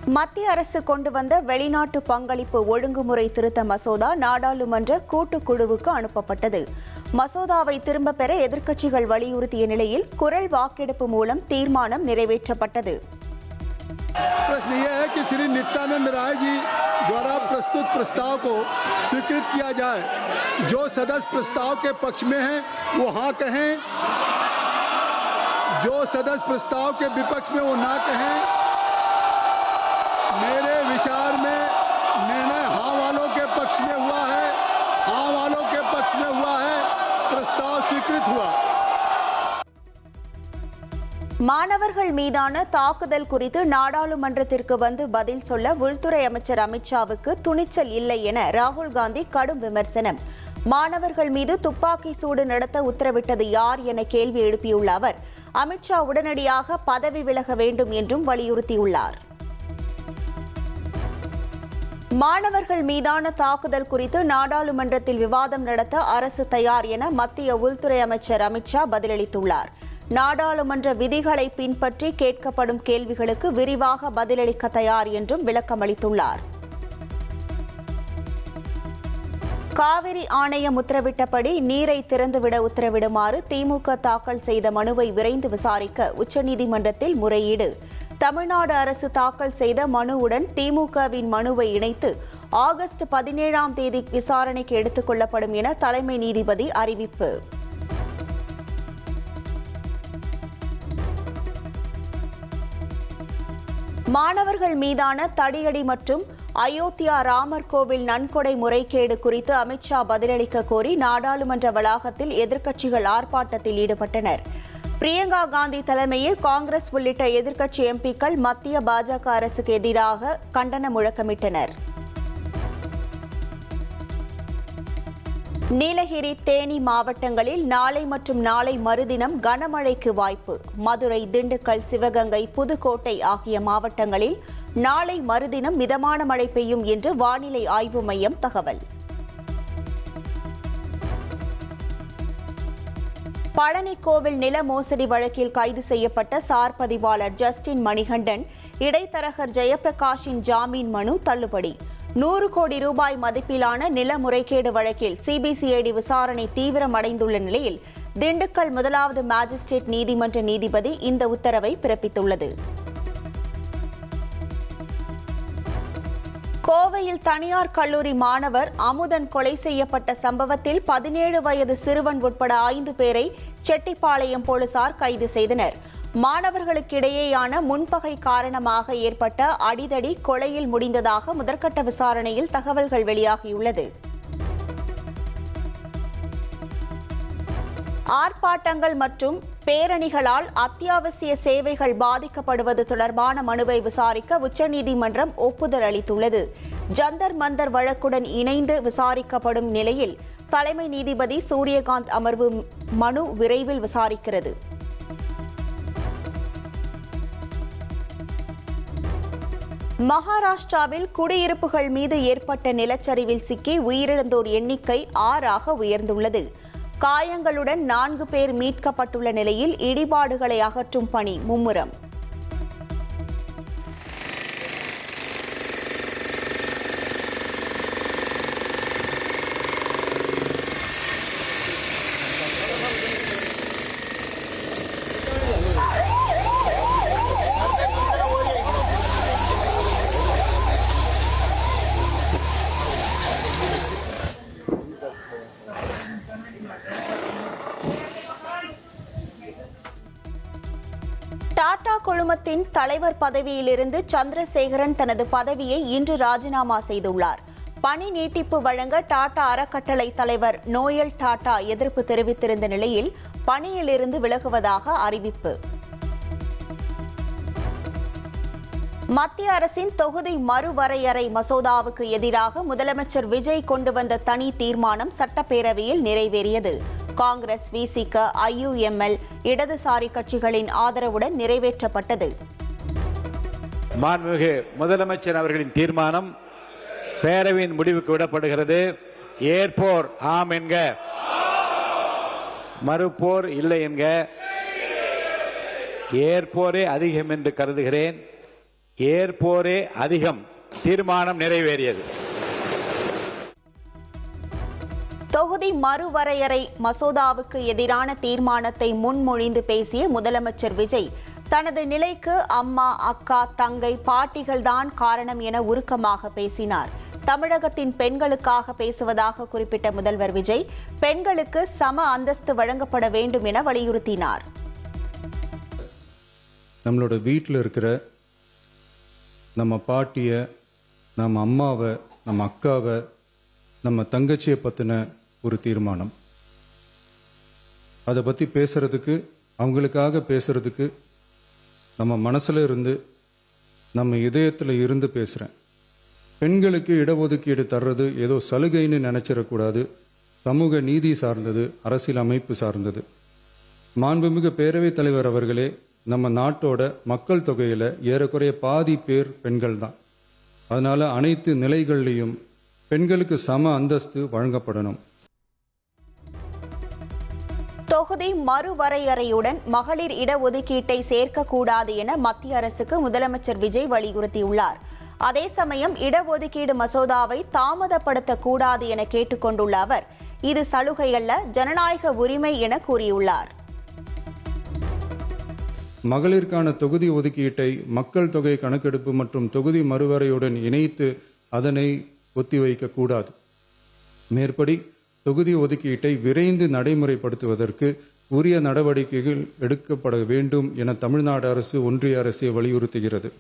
மத்திய அரசு கொண்டு வந்த வெளிநாட்டு பங்களிப்பு ஒழுங்குமுறை திருத்த மசோதா நாடாளுமன்ற கூட்டுக்குழுவுக்கு அனுப்பப்பட்டது. மசோதாவை திரும்பப் பெற எதிர்க்கட்சிகள் வலியுறுத்திய நிலையில் குரல் வாக்கெடுப்பு மூலம் தீர்மானம் நிறைவேற்றப்பட்டது. प्रश्न ये है कि श्री नित्यानंद राय जी द्वारा प्रस्तुत प्रस्ताव को स्वीकृत किया जाए। जो सदस्य प्रस्ताव के पक्ष में हैं वो हाँ कहें, जो सदस्य प्रस्ताव के विपक्ष में वो ना कहें। मेरे विचार में निर्णय हाँ वालों के पक्ष में हुआ है, हाँ वालों के पक्ष में हुआ है, प्रस्ताव स्वीकृत हुआ। மாணவர்கள் மீதான தாக்குதல் குறித்து நாடாளுமன்றத்திற்கு வந்து பதில் சொல்ல உள்துறை அமைச்சர் அமித்ஷாவுக்கு துணிச்சல் இல்லை என ராகுல் காந்தி கடும் விமர்சனம். மாணவர்கள் மீது துப்பாக்கி சூடு நடத்த உத்தரவிட்டது யார் என கேள்வி எழுப்பியுள்ள அவர் அமித்ஷா உடனடியாக பதவி விலக வேண்டும் என்றும் வலியுறுத்தியுள்ளார். மாணவர்கள் மீதான தாக்குதல் குறித்து நாடாளுமன்றத்தில் விவாதம் நடத்த அரசு தயார் என மத்திய உள்துறை அமைச்சர் அமித்ஷா பதிலளித்துள்ளார். நாடாளுமன்ற விதிகளை பின்பற்றி கேட்கப்படும் கேள்விகளுக்கு விரிவாக பதிலளிக்க தயார் என்றும் விளக்கமளித்துள்ளார். காவிரி ஆணையம் உத்தரவிட்டபடி நீரை திறந்துவிட உத்தரவிடுமாறு திமுக தாக்கல் செய்த மனுவை விரைந்து விசாரிக்க உச்சநீதிமன்றத்தில் முறையீடு. தமிழ்நாடு அரசு தாக்கல் செய்த மனுவுடன் திமுகவின் மனுவை இணைத்து ஆகஸ்ட் 17ஆம் தேதி விசாரணைக்கு எடுத்துக் கொள்ளப்படும் என தலைமை நீதிபதி அறிவிப்பு. மாணவர்கள் மீதான தடியடி மற்றும் அயோத்தியா ராமர் கோவில் நன்கொடை முறைகேடு குறித்து அமித்ஷா பதிலளிக்க கோரி நாடாளுமன்ற வளாகத்தில் எதிர்க்கட்சிகள் ஆர்ப்பாட்டத்தில் ஈடுபட்டனர். பிரியங்கா காந்தி தலைமையில் காங்கிரஸ் உள்ளிட்ட எதிர்க்கட்சி எம்பிக்கள் மத்திய பாஜக அரசுக்கு எதிராக கண்டன முழக்கமிட்டனர். நீலகிரி, தேனி மாவட்டங்களில் நாளை மற்றும் நாளை மறுதினம் கனமழைக்கு வாய்ப்பு. மதுரை, திண்டுக்கல், சிவகங்கை, புதுக்கோட்டை ஆகிய மாவட்டங்களில் நாளை மறுதினம் மிதமான மழை பெய்யும் என்று வானிலை ஆய்வு மையம் தகவல். பழனி கோவில் நில மோசடி வழக்கில் கைது செய்யப்பட்ட சார் பதிவாளர் ஜஸ்டின் மணிகண்டன் இடைத்தரகர் ஜெயபிரகாஷின் ஜாமீன் மனு தள்ளுபடி. 100 கோடி ரூபாய் மதிப்பிலான நில முறைகேடு வழக்கில் சிபிசிஐடி விசாரணை தீவிரமடைந்துள்ள நிலையில் திண்டுக்கல் முதலாவது மாஜிஸ்ட்ரேட் நீதிமன்ற நீதிபதி இந்த உத்தரவை பிறப்பித்துள்ளது. கோவையில் தனியார் கல்லூரி மாணவர் அமுதன் கொலை செய்யப்பட்ட சம்பவத்தில் 17 வயது சிறுவன் உட்பட 5 பேரை செட்டிப்பாளையம் போலீசார் கைது செய்தனர். மாணவர்களுக்கிடையேயான முன்பகை காரணமாக ஏற்பட்ட அடிதடி கொலையில் முடிந்ததாக முதற்கட்ட விசாரணையில் தகவல்கள் வெளியாகியுள்ளது. ஆர்ப்பாட்டங்கள் மற்றும் பேரணிகளால் அத்தியாவசிய சேவைகள் பாதிக்கப்படுவது தொடர்பான மனுவை விசாரிக்க உச்சநீதிமன்றம் ஒப்புதல் அளித்துள்ளது. ஜந்தர் மந்தர் வழக்குடன் இணைந்து விசாரிக்கப்படும் நிலையில் தலைமை நீதிபதி சூரியகாந்த் அமர்வு மனு விரைவில் விசாரிக்கிறது. மகாராஷ்டிராவில் குடியிருப்புகள் மீது ஏற்பட்ட நிலச்சரிவில் சிக்கி உயிரிழந்தோர் எண்ணிக்கை 6ஆக உயர்ந்துள்ளது. காயங்களுடன் 4 பேர் மீட்கப்பட்டுள்ள நிலையில் இடிபாடுகளை அகற்றும் பணி மும்முரம். டாடா குழுமத்தின் தலைவர் பதவியிலிருந்து சந்திரசேகரன் தனது பதவியை இன்று ராஜினாமா செய்துள்ளார். பணி நீட்டிப்பு வழங்க டாடா அறக்கட்டளை தலைவர் நோயல் டாடா எதிர்ப்பு தெரிவித்திருந்த நிலையில் பணியிலிருந்து விலகுவதாக அறிவிப்பு. மத்திய அரசின் தொகுதி மறுவரையறை மசோதாவுக்கு எதிராக முதலமைச்சர் விஜய் கொண்டு வந்த தனி தீர்மானம் சட்டப்பேரவையில் நிறைவேறியது. காங்கிரஸ், விசிக, ஐயுஎம்எல், இடதுசாரி கட்சிகளின் ஆதரவுடன் நிறைவேற்றப்பட்டது. மாண்புமிகு முதலமைச்சர் அவர்களின் தீர்மானம் பேரவையின் முடிவுக்கு விடப்படுகிறது. ஏற்போர் ஆம் என்க, மறுப்போர் இல்லை என்க. ஏற்போரே அதிகம் என்று கருதுகிறேன். ஏற்போரே அதிகம் தீர்மானம் நிறைவேறியது. தொகுதி மறுவரையறை மசோதாவுக்கு எதிரான தீர்மானத்தை முன்மொழிந்து பேசிய முதலமைச்சர் விஜய் தனது நிலைக்கு அம்மா, அக்கா, தங்கை, பாட்டிகள்தான் காரணம் என உருக்கமாக பேசினார். தமிழகத்தின் பெண்களுக்காக பேசுவதாக குறிப்பிட்ட முதல்வர் விஜய் பெண்களுக்கு சம அந்தஸ்து வழங்கப்பட வேண்டும் என வலியுறுத்தினார். நம்மளோட வீட்டில் இருக்கிற நம்ம பாட்டியை, நம்ம அம்மாவை, நம்ம அக்காவை, நம்ம தங்கச்சியை பற்றின ஒரு தீர்மானம். அதை பற்றி பேசுறதுக்கு, அவங்களுக்காக பேசுறதுக்கு நம்ம மனசில் இருந்து, நம்ம இதயத்தில் இருந்து பேசுகிறேன். பெண்களுக்கு இடஒதுக்கீடு தர்றது ஏதோ சலுகைன்னு நினைச்சிடக்கூடாது. சமூக நீதி சார்ந்தது, அரசியல் அமைப்பு சார்ந்தது. மாண்புமிகு பேரவைத் தலைவர் அவர்களே, நம்ம நாட்டோட மக்கள் தொகையில் ஏறக்குறைய பாதி பேர் பெண்கள் தான். அதனால அனைத்து நிலைகள்லையும் பெண்களுக்கு சம அந்தஸ்து வழங்கப்படணும். தொகுதி மறுவரையறையுடன் மகளிர் இடஒதுக்கீட்டை சேர்க்கக்கூடாது என மத்திய அரசுக்கு முதலமைச்சர் விஜய் வலியுறுத்தியுள்ளார். அதே சமயம் இடஒதுக்கீடு மசோதாவை தாமதப்படுத்தக்கூடாது என கேட்டுக்கொண்டுள்ள அவர், இது சலுகை அல்ல, ஜனநாயக உரிமை என கூறியுள்ளார். மகளிருக்கான தொகுதி ஒதுக்கீட்டை மக்கள் தொகை கணக்கெடுப்பு மற்றும் தொகுதி மறுவரையுடன் இணைத்து அதனை ஒத்திவைக்க கூடாது. மேற்படி தொகுதி ஒதுக்கீட்டை விரைந்து நடைமுறைப்படுத்துவதற்கு உரிய நடவடிக்கைகள் எடுக்கப்பட வேண்டும் என தமிழ்நாடு அரசு ஒன்றிய அரசை வலியுறுத்துகிறது.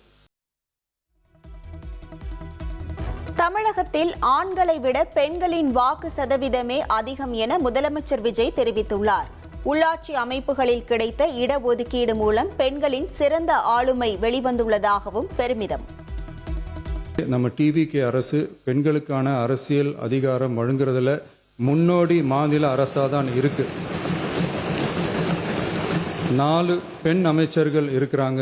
தமிழகத்தில் ஆண்களை விட பெண்களின் வாக்கு சதவீதமே அதிகம் என முதலமைச்சர் விஜய் தெரிவித்துள்ளார். உள்ளாட்சி அமைப்புகளில் கிடைத்த இடஒதுக்கீடு மூலம் பெண்களின் சிறந்த ஆளுமை வெளிவந்துள்ளதாகவும் பெருமிதம். நம்ம டிவிகே அரசு பெண்களுக்கான அரசியல் அதிகாரம் வழங்குறதுல முன்னோடி மாநில அரசாக தான் இருக்கு. 4 பெண் அமைச்சர்கள் இருக்கிறாங்க.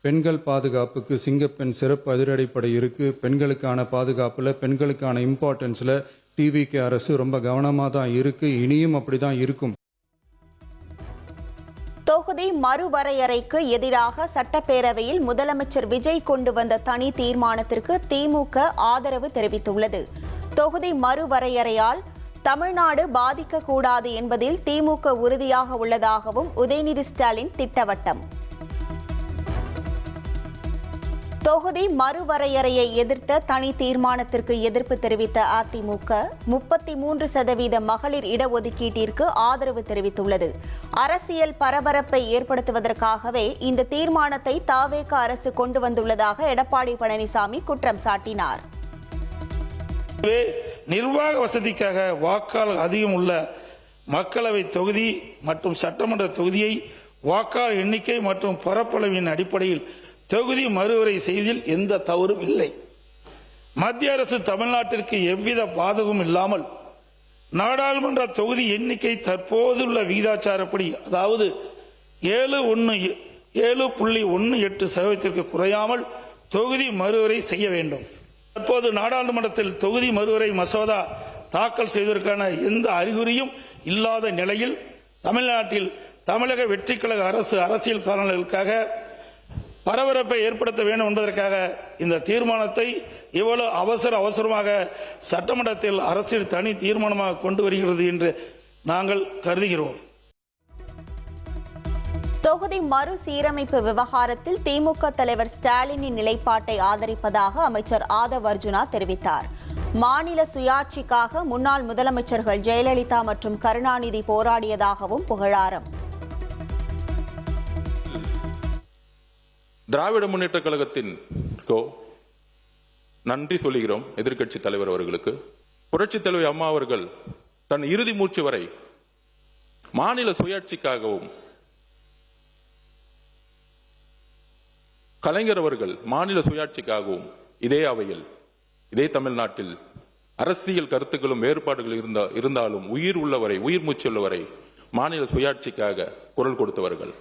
பெண்கள் பாதுகாப்புக்கு சிங்கப்பெண் சிறப்பு அதிரடிப்படை இருக்கு. பெண்களுக்கான பாதுகாப்புல, பெண்களுக்கான இம்பார்ட்டன்ஸ்ல டிவிகே அரசு ரொம்ப கவனமாக தான் இருக்கு. இனியும் அப்படிதான் இருக்கும். தொகுதி மறுவரையறைக்கு எதிராக சட்டப்பேரவையில் முதலமைச்சர் விஜய் கொண்டு வந்த தனி தீர்மானத்திற்கு திமுக ஆதரவு தெரிவித்துள்ளது. தொகுதி மறுவரையறையால் தமிழ்நாடு பாதிக்கக்கூடாது என்பதில் திமுக உறுதியாக உள்ளதாகவும் உதயநிதி ஸ்டாலின் திட்டவட்டம். தொகுதி மறுவரையறையை எதிர்த்த தனி தீர்மானத்திற்கு எதிர்ப்பு தெரிவித்த அதிமுக 33% மகளிர் இடஒதுக்கீட்டிற்கு ஆதரவு தெரிவித்துள்ளது. அரசியல் பரபரப்பை ஏற்படுத்துவதற்காகவே இந்த தீர்மானத்தை தவேக அரசு கொண்டு வந்துள்ளதாக எடப்பாடி பழனிசாமி குற்றம் சாட்டினார். நிர்வாக வசதிக்காக வாக்காளர் அதிகம் உள்ள மக்களவை தொகுதி மற்றும் சட்டமன்ற தொகுதியை வாக்காளர் எண்ணிக்கை மற்றும் பரப்பளவின் அடிப்படையில் தொகுதி மறுவரை செய்வதில் எந்த தவறும் இல்லை. மத்திய அரசு தமிழ்நாட்டிற்கு எவ்வித பாதகமும் இல்லாமல் நாடாளுமன்ற தொகுதி எண்ணிக்கை தற்போதுள்ள விகிதாச்சாரப்படி, அதாவது 7.18% குறையாமல் தொகுதி மறுவரை செய்ய வேண்டும். தற்போது நாடாளுமன்றத்தில் தொகுதி மறுவரை மசோதா தாக்கல் செய்வதற்கான எந்த அறிகுறியும் இல்லாத நிலையில் தமிழ்நாட்டில் தமிழக வெற்றிக் கழக அரசு அரசியல் காரணங்களுக்காக பரபரப்பை ஏற்படுத்த வேண்டும் என்பதற்காக இந்த தீர்மானத்தை இவ்வளவு அவசரமாக சட்டமன்றத்தில் அரசியல் தனி தீர்மானமாக கொண்டு வருகிறது என்று நாங்கள் கருதுகிறோம். தொகுதி மறுசீரமைப்பு விவகாரத்தில் திமுக தலைவர் ஸ்டாலினின் நிலைப்பாட்டை ஆதரிப்பதாக அமைச்சர் ஆதவ் அர்ஜுனா தெரிவித்தார். மாநில சுயாட்சிக்காக முன்னாள் முதலமைச்சர்கள் ஜெயலலிதா மற்றும் கருணாநிதி போராடியதாகவும் புகழாரம். திராவிட முன்னேற்ற கழகத்தின் நன்றி சொல்லுகிறோம் எதிர்க்கட்சி தலைவர் அவர்களுக்கு. புரட்சி தலைவி அம்மா அவர்கள் தன் இறுதி மூச்சு வரை மாநில சுயாட்சிக்காகவும், கலைஞர் அவர்கள் மாநில சுயாட்சிக்காகவும் இதே அவையில், இதே தமிழ்நாட்டில் அரசியல் கருத்துக்களும் வேறுபாடுகள் இருந்தாலும் உயிர் உள்ளவரை, உயிர் மூச்சு உள்ளவரை மாநில சுயாட்சிக்காக குரல் கொடுத்தவர்கள்.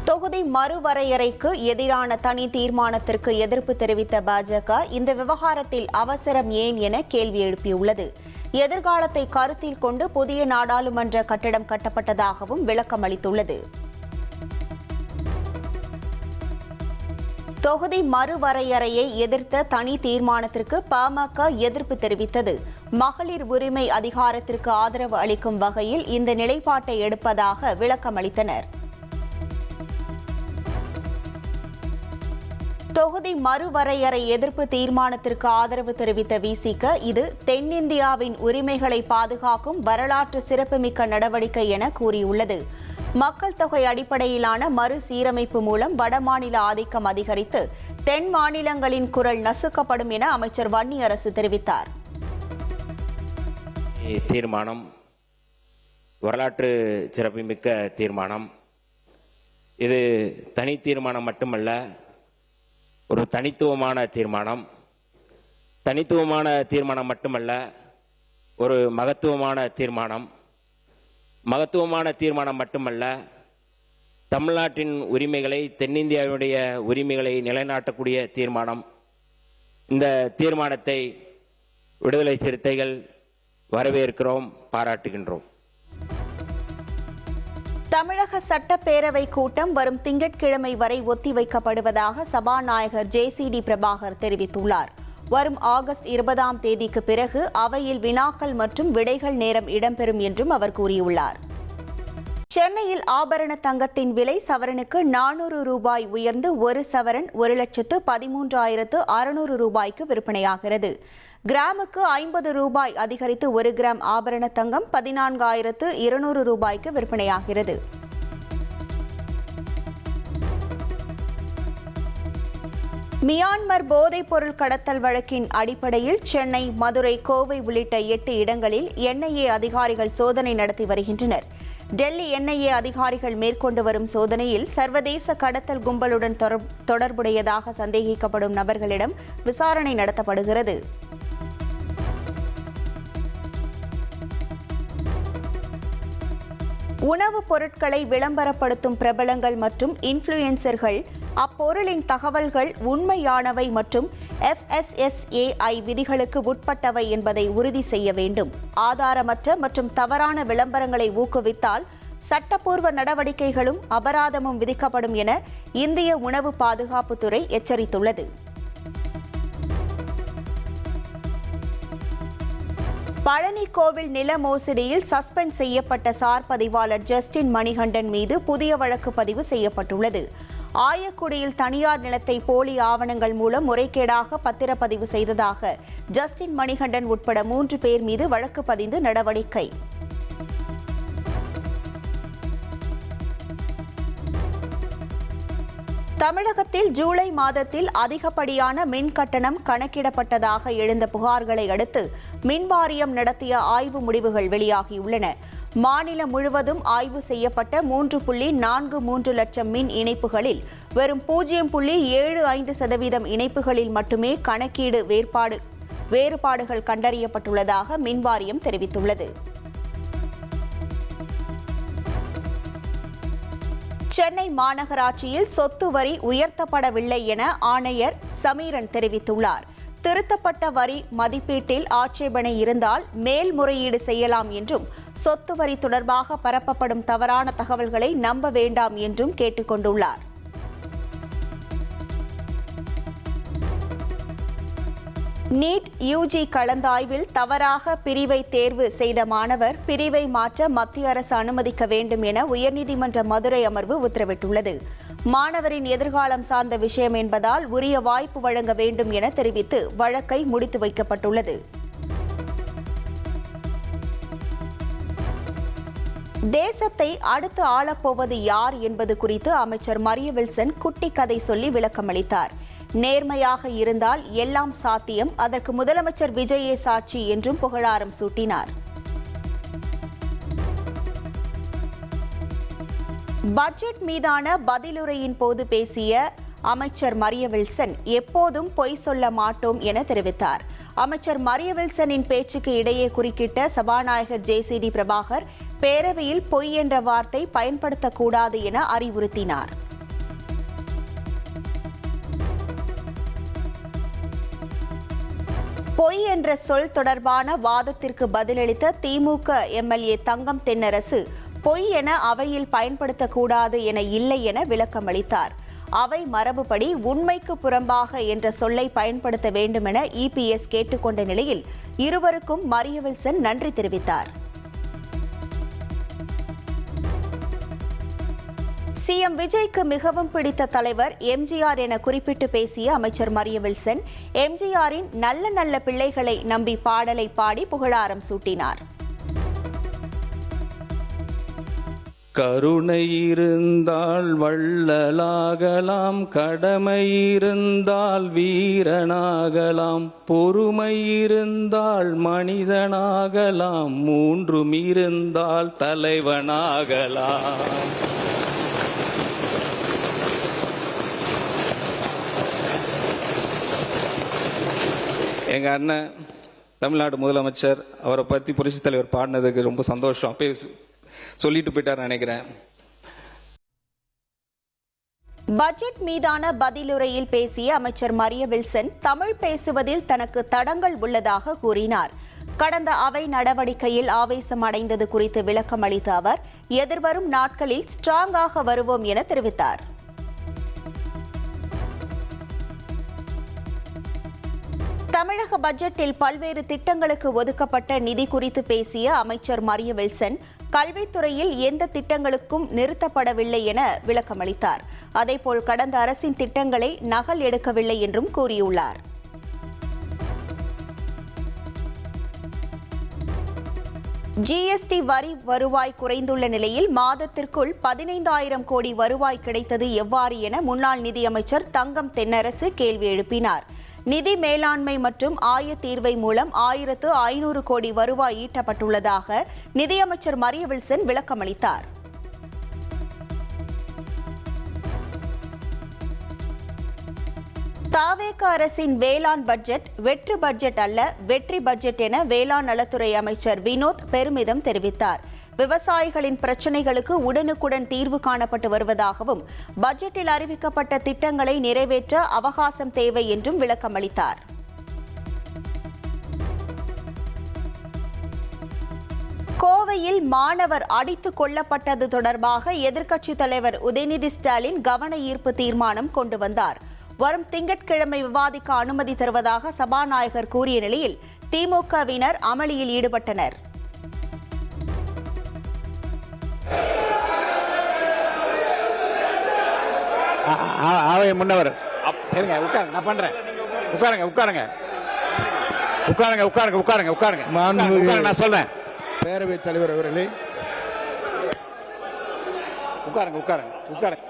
தொகுதி மறுவரையறைக்கு எதிரான தனி தீர்மானத்திற்கு எதிர்ப்பு தெரிவித்த பாஜக இந்த விவகாரத்தில் அவசரம் ஏன் என கேள்வி எழுப்பியுள்ளது. எதிர்காலத்தை கருத்தில் கொண்டு புதிய நாடாளுமன்ற கட்டடம் கட்டப்பட்டதாகவும் விளக்கம் அளித்துள்ளது. தொகுதி மறுவரையறையை எதிர்த்த தனி தீர்மானத்திற்கு பாமக எதிர்ப்பு தெரிவித்தது. மகளிர் உரிமை அதிகாரத்திற்கு ஆதரவு அளிக்கும் வகையில் இந்த நிலைப்பாட்டை எடுப்பதாக விளக்கமளித்தனர். தொகுதி மறுவரையறை எதிர்ப்பு தீர்மானத்திற்கு ஆதரவு தெரிவித்த விசிக, இது தென்னிந்தியாவின் உரிமைகளை பாதுகாக்கும் வரலாற்று சிறப்புமிக்க நடவடிக்கை என கூறியுள்ளது. மக்கள் தொகை அடிப்படையிலான மறுசீரமைப்பு மூலம் வடமாநில ஆதிக்கம் அதிகரித்து தென் மாநிலங்களின் குரல் நசுக்கப்படும் என அமைச்சர் வன்னியரசு தெரிவித்தார். தீர்மானம் வரலாற்று சிறப்புமிக்க தீர்மானம். இது தனி தீர்மானம் மட்டுமல்ல, ஒரு தனித்துவமான தீர்மானம். தனித்துவமான தீர்மானம் மட்டுமல்ல, ஒரு மகத்துவமான தீர்மானம். மகத்துவமான தீர்மானம் மட்டுமல்ல, தமிழ்நாட்டின் உரிமைகளை, தென்னிந்தியாவுடைய உரிமைகளை நிலைநாட்டக்கூடிய தீர்மானம். இந்த தீர்மானத்தை விடுதலை சிறுத்தைகள் வரவேற்கிறோம், பாராட்டுகின்றோம். தமிழக சட்டப்பேரவை கூட்டம் வரும் திங்கட்கிழமை வரை ஒத்திவைக்கப்படுவதாக சபாநாயகர் JCD பிரபாகர் தெரிவித்துள்ளார். வரும் ஆகஸ்ட் 20ஆம் தேதிக்கு பிறகு அவையில் வினாக்கள் மற்றும் விடைகள் நேரம் இடம்பெறும் என்றும் அவர் கூறியுள்ளார். சென்னையில் ஆபரண தங்கத்தின் விலை சவரனுக்கு 400 ரூபாய் உயர்ந்து 1 சவரன் 1,13,600 ரூபாய்க்கு விற்பனையாகிறது. கிராமுக்கு 50 ரூபாய் அதிகரித்து 1 கிராம் ஆபரண தங்கம் 14,200 ரூபாய்க்கு விற்பனையாகிறது. மியான்மர் போதைப் பொருள் கடத்தல் வழக்கின் அடிப்படையில் சென்னை, மதுரை, கோவை உள்ளிட்ட 8 இடங்களில் NIA அதிகாரிகள் சோதனை நடத்தி வருகின்றனர். டெல்லி NIA அதிகாரிகள் மேற்கொண்டு வரும் சோதனையில் சர்வதேச கடத்தல் கும்பலுடன் தொடர்புடையதாக சந்தேகிக்கப்படும் நபர்களிடம் விசாரணை நடத்தப்படுகிறது. உணவுப் பொருட்களை விளம்பரப்படுத்தும் பிரபலங்கள் மற்றும் இன்ஃப்ளூயன்சர்கள் அப்பொருளின் தகவல்கள் உண்மையானவை மற்றும் FSSAI விதிகளுக்கு உட்பட்டவை என்பதை உறுதி செய்ய வேண்டும். ஆதாரமற்ற மற்றும் தவறான விளம்பரங்களை ஊக்குவித்தால் சட்டப்பூர்வ நடவடிக்கைகளும் அபராதமும் விதிக்கப்படும் என இந்திய உணவு பாதுகாப்புத்துறை எச்சரித்துள்ளது. பழனி கோவில் நில மோசடியில் சஸ்பெண்ட் செய்யப்பட்ட சார் பதிவாளர் ஜஸ்டின் மணிகண்டன் மீது புதிய வழக்கு பதிவு செய்யப்பட்டுள்ளது. ஆயக்குடியில் தனியார் நிலத்தை போலி ஆவணங்கள் மூலம் முறைகேடாக பத்திரப்பதிவு செய்ததாக ஜஸ்டின் மணிகண்டன் உட்பட 3 பேர் மீது வழக்கு பதிந்து நடவடிக்கை. தமிழகத்தில் ஜூலை மாதத்தில் அதிகப்படியான மின் கட்டணம் கணக்கிடப்பட்டதாக எழுந்த புகார்களை அடுத்து மின் வாரியம் நடத்திய ஆய்வு முடிவுகள் வெளியாகியுள்ளன. மாநிலம் முழுவதும் ஆய்வு செய்யப்பட்ட 3.43 லட்சம் மின் இணைப்புகளில் வெறும் 0.75% இணைப்புகளில் மட்டுமே கணக்கீடு வேறுபாடுகள் கண்டறியப்பட்டுள்ளதாக மின் வாரியம் தெரிவித்துள்ளது. சென்னை மாநகராட்சியில் சொத்து வரி உயர்த்தப்படவில்லை என ஆணையர் சமீரன் தெரிவித்துள்ளார். திருத்தப்பட்ட வரி மதிப்பீட்டில் ஆட்சேபனை இருந்தால் மேல்முறையீடு செய்யலாம் என்றும், சொத்து வரி தொடர்பாக பரப்பப்படும் தவறான தகவல்களை நம்ப வேண்டாம் என்றும் கேட்டுக் கொண்டுள்ளார். நீட் UG கலந்தாய்வில் தவறாக பிரிவை தேர்வு செய்த மாணவர் பிரிவை மாற்ற மத்திய அரசு அனுமதிக்க வேண்டும் என உயர்நீதிமன்ற மதுரை அமர்வு உத்தரவிட்டுள்ளது. மாணவரின் எதிர்காலம் சார்ந்த விஷயம் என்பதால் உரிய வாய்ப்பு வழங்க வேண்டும் என தெரிவித்து வழக்கை முடித்து வைக்கப்பட்டுள்ளது. தேசத்தை அடுத்து ஆளப்போவது யார் என்பது குறித்து அமைச்சர் மரிய வில்சன் குட்டி கதை சொல்லி விளக்கமளித்தார். நேர்மையாக இருந்தால் எல்லாம் சாத்தியம், அதற்கு முதலமைச்சர் விஜயே சாட்சி என்றும் புகழாரம் சூட்டினார். பட்ஜெட் மீதான பதிலுரையின் போது பேசிய அமைச்சர் மரிய வில்சன் எப்போதும் பொய் சொல்ல மாட்டோம் என தெரிவித்தார். அமைச்சர் மரிய வில்சனின் பேச்சுக்கு இடையே குறுக்கிட்ட சபாநாயகர் JCD பிரபாகர் பேரவையில் பொய் என்ற வார்த்தை பயன்படுத்தக்கூடாது என அறிவுறுத்தினார். பொய் என்ற சொல் தொடர்பான வாதத்திற்கு பதிலளித்த திமுக MLA தங்கம் தென்னரசு பொய் என அவையில் பயன்படுத்தக்கூடாது என இல்லை என விளக்கமளித்தார். அவை மரபுப்படி உண்மைக்கு புறம்பாக என்ற சொல்லை பயன்படுத்த வேண்டும் என இபிஎஸ் கேட்டுக்கொண்ட நிலையில் இருவருக்கும் மரிய வில்சன் நன்றி தெரிவித்தார். சிஎம் விஜய்க்கு மிகவும் பிடித்த தலைவர் எம்ஜிஆர் என குறிப்பிட்டு பேசிய அமைச்சர் மரிய வில்சன் எம்ஜிஆரின் நல்ல நல்ல பிள்ளைகளை நம்பி பாடலை பாடி புகழாரம் சூட்டினார். கருணை இருந்தால் வள்ளலாகலாம், கடமை இருந்தால் வீரனாகலாம், பொறுமை இருந்தால் மனிதனாகலாம், மூன்றும் இருந்தால் தலைவனாகலாம். எங்கள் அண்ணன் தமிழ்நாடு முதலமைச்சர் அவரை பற்றி புரட்சித் தலைவர் பாடினதுக்கு ரொம்ப சந்தோஷம். அப்பயே சொல்லிட்டு போயிட்டார் நினைக்கிறேன். பட்ஜெட் மீதான பதிலுரையில் பேசிய அமைச்சர் மரிய வில்சன் தமிழ் பேசுவதில் தனக்கு தடங்கள் உள்ளதாக கூறினார். கடந்த அவை நடவடிக்கையில் ஆவேசம் அடைந்தது குறித்து விளக்கம் அளித்த அவர் எதிர்வரும் நாட்களில் ஸ்ட்ராங்காக வருவோம் என தெரிவித்தார். தமிழக பட்ஜெட்டில் பல்வேறு திட்டங்களுக்கு ஒதுக்கப்பட்ட நிதி குறித்து பேசிய அமைச்சர் மரிய வில்சன் கல்வித்துறையில் எந்த திட்டங்களுக்கும் நிறுத்தப்படவில்லை என விளக்கமளித்தார். அதேபோல் கடந்த அரசின் திட்டங்களை நகல் எடுக்கவில்லை என்றும் கூறியுள்ளார். ஜிஎஸ்டி வரி வருவாய் குறைந்துள்ள நிலையில் மாதத்திற்குள் 15,000 கோடி வருவாய் கிடைத்தது எவ்வாறு என முன்னாள் நிதியமைச்சர் தங்கம் தென்னரசு கேள்வி எழுப்பினார். நிதி மேலாண்மை மற்றும் ஆயத்தீர்வை மூலம் 1,500 கோடி வருவாய் ஈட்டப்பட்டுள்ளதாக நிதியமைச்சர் மரிய வில்சன் விளக்கமளித்தார். தாவேக அரசின் வேளாண் பட்ஜெட் வெற்று பட்ஜெட் அல்ல, வெற்றி பட்ஜெட் என வேளாண் நலத்துறை அமைச்சர் வினோத் பெருமிதம் தெரிவித்தார். விவசாயிகளின் பிரச்சினைகளுக்கு உடனுக்குடன் தீர்வு காணப்பட்டு வருவதாகவும் பட்ஜெட்டில் அறிவிக்கப்பட்ட திட்டங்களை நிறைவேற்ற அவகாசம் தேவை என்றும் விளக்கமளித்தார். கோவையில் மாணவர் அடித்துக் கொல்லப்பட்டது தொடர்பாக எதிர்க்கட்சித் தலைவர் உதயநிதி ஸ்டாலின் கவன ஈர்ப்பு தீர்மானம் கொண்டு வந்தார். வரும் திங்கட்கிழமை விவாதிக்க அனுமதி தருவதாக சபாநாயகர் கூறிய நிலையில் திமுகவினர் அமளியில் ஈடுபட்டனர். அவை முன்னவர் உட்காருங்க, நான் பண்றேன். உட்காருங்க உட்காருங்க உட்காருங்க உட்காருங்க உட்காருங்க உட்காருங்க, நான் சொல்றேன். பேரவைத் தலைவர் அவர்களே, உட்காருங்க உட்காருங்க உட்காருங்க.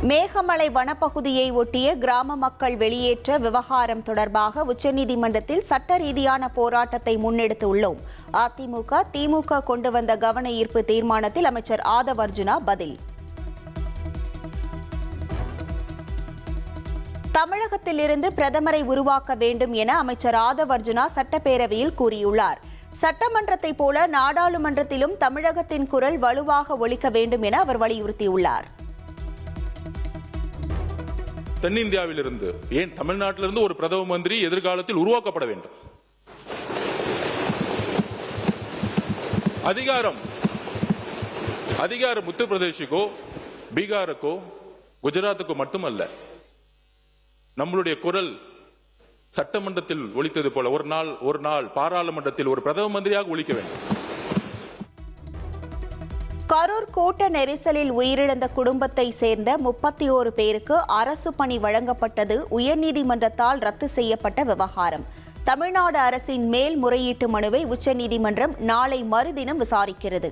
மேகமலை வனப்பகுதியை ஒட்டிய கிராம மக்கள் வெளியேற்ற விவகாரம் தொடர்பாக உச்சநீதிமன்றத்தில் சட்ட ரீதியான போராட்டத்தை முன்னெடுத்து உள்ளோம். அதிமுக திமுக கொண்டு வந்த கவன ஈர்ப்பு தீர்மானத்தில் அமைச்சர் ஆதவ் அர்ஜுனா பதில். தமிழகத்திலிருந்து பிரதமரை உருவாக்க வேண்டும் என அமைச்சர் ஆதவ் அர்ஜுனா சட்டப்பேரவையில் கூறியுள்ளார். சட்டமன்றத்தை போல நாடாளுமன்றத்திலும் தமிழகத்தின் குரல் வலுவாக ஒலிக்க வேண்டும் என அவர் வலியுறுத்தியுள்ளார். தென்னிந்தியாவிலிருந்து ஏன் தமிழ்நாட்டிலிருந்து ஒரு பிரதம மந்திரி எதிர்காலத்தில் உருவாக்கப்பட வேண்டும். அதிகாரம் உத்தரப்பிரதேசுக்கோ பீகாருக்கோ குஜராத்துக்கோ மட்டுமல்ல, நம்மளுடைய குரல் சட்டமன்றத்தில் ஒலித்தது போல ஒரு நாள் பாராளுமன்றத்தில் ஒரு பிரதம மந்திரியாக ஒலிக்க வேண்டும். கரூர் கூட்ட நெரிசலில் உயிரிழந்த குடும்பத்தை சேர்ந்த 31 பேருக்கு அரசு பணி வழங்கப்பட்டது உயர்நீதிமன்றத்தால் ரத்து செய்யப்பட்ட விவகாரம். தமிழ்நாடு அரசின் மேல்முறையீட்டு மனுவை உச்சநீதிமன்றம் நாளை மறுதினம் விசாரிக்கிறது.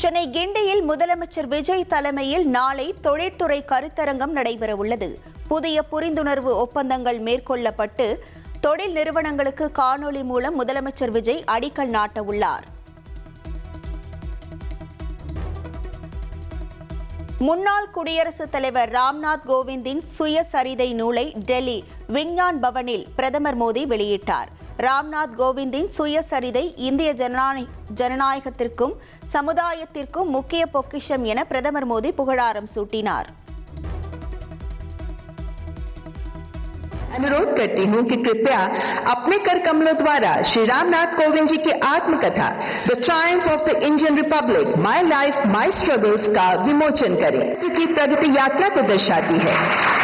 சென்னை கிண்டியில் முதலமைச்சர் விஜய் தலைமையில் நாளை தொழிற்துறை கருத்தரங்கம் நடைபெறவுள்ளது. புதிய புரிந்துணர்வு ஒப்பந்தங்கள் மேற்கொள்ளப்பட்டு தொழில் நிறுவனங்களுக்கு காணொலி மூலம் முதலமைச்சர் விஜய் அடிக்கல் நாட்ட உள்ளார். முன்னாள் குடியரசுத் தலைவர் ராம்நாத் கோவிந்தின் சுயசரிதை நூலை டெல்லி விஞ்ஞான் பவனில் பிரதமர் மோடி வெளியிட்டார். ராம்நாத் கோவிந்தின் சுயசரிதை இந்திய ஜனநாயகத்திற்கும் சமுதாயத்திற்கும் முக்கிய பொக்கிஷம் என பிரதமர் மோடி புகழாரம் சூட்டினார். अनुरोध करती हूँ कि कृपया अपने कर कमलों द्वारा श्री रामनाथ कोविंद जी की आत्मकथा the Triumph of the Indian Republic my life my struggles का विमोचन करें। की प्रगति यात्रा को दर्शाती है।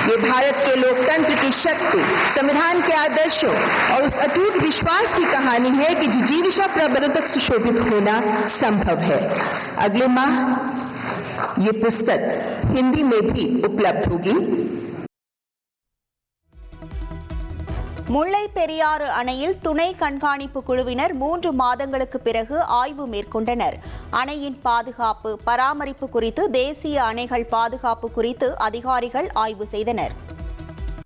ये भारत के लोकतंत्र की शक्ति, संविधान के आदर्शों और उस अटूट विश्वास की कहानी है कि जिजीविषा प्रबलों तक सुशोभित होना संभव है। अगले माह ये पुस्तक हिंदी में भी उपलब्ध होगी। முல்லை பெரியாறு அணையில் துணை கண்காணிப்பு குழுவினர் 3 மாதங்களுக்கு பிறகு ஆய்வு மேற்கொண்டனர். அணையின் பாதுகாப்பு, பராமரிப்பு குறித்து தேசிய அணைகள் பாதுகாப்பு குறித்து அதிகாரிகள் ஆய்வு செய்தனர்.